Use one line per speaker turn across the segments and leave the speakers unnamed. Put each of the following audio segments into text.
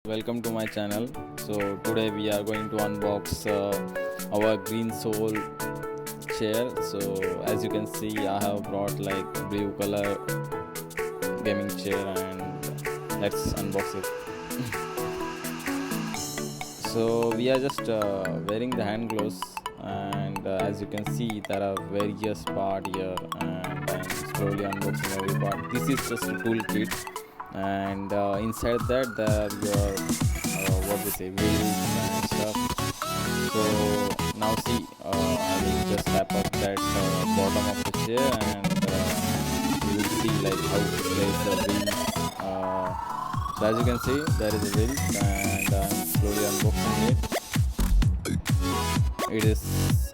Welcome to my channel. So today we are going to unbox our green sole chair. So as you can see, I have brought like blue color gaming chair, and let's unbox it. So we are just wearing the hand gloves, and as you can see, there are various parts here, and I'm slowly unboxing every part. This is just a tool kit, and inside that there are your what we say wheels and stuff. So now see, I will just tap up that bottom of the chair, and you will see like how to place the wheels. So as you can see, there is a wheel, and I'm slowly unboxing it.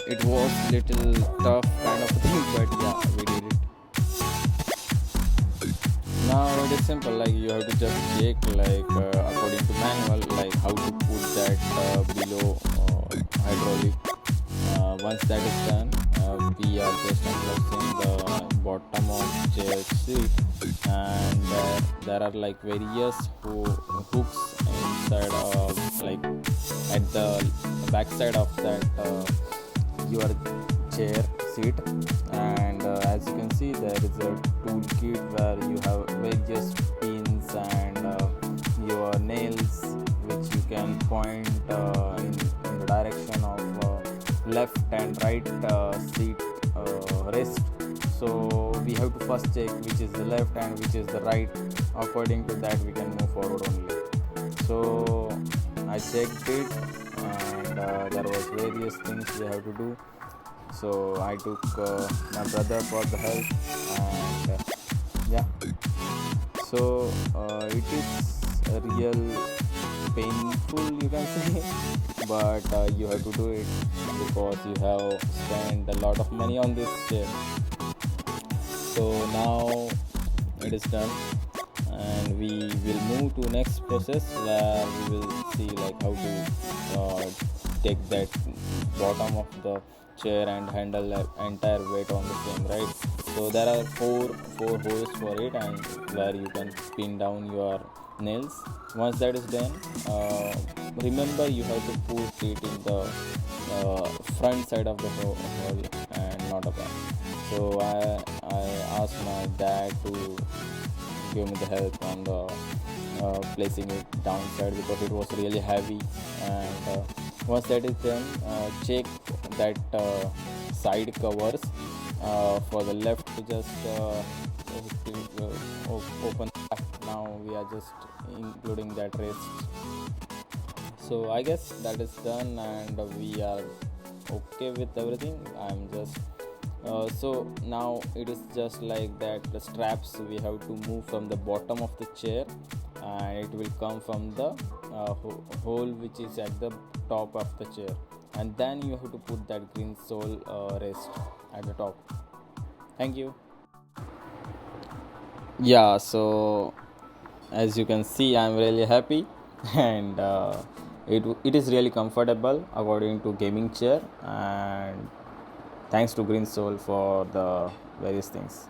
It was little tough kind of thing, but yeah, we did it. Now it is simple, like you have to just check like according to manual, like how to put that below hydraulic. Once that is done, we are just unboxing the bottom of chair seat, and there are like various hooks inside of like at the back side of that your chair seat, and as you can see, there is a toolkit where you have various pins and your nails, which you can point in the direction of left and right seat rest. So we have to first check which is the left and which is the right. According to that, we can move forward only. So I checked it, and there was various things we have to do. So I took my brother for the help, and yeah. So it is a real painful, you can say, but you have to do it because you have spent a lot of money on this chair. So now it is done, and we will move to next process where we will see like how to take that bottom of the chair and handle the entire weight on the same, right? So there are four holes for it, and where you can pin down your nails. Once that is done, remember you have to put it in the front side of the hole and not the back. So I asked my dad to give me the help on the placing it downside because it was really heavy. And once that is done, check that side covers for the left, just open. Now we are just including that rest. So I guess that is done, and we are okay with everything. I'm just so now it is just like that the straps we have to move from the bottom of the chair, and it will come from the hole which is at the top of the chair, and then you have to put that green sole rest at the top. Thank you. Yeah, so as you can see, I'm really happy and it is really comfortable according to gaming chair, and thanks to green sole for the various things.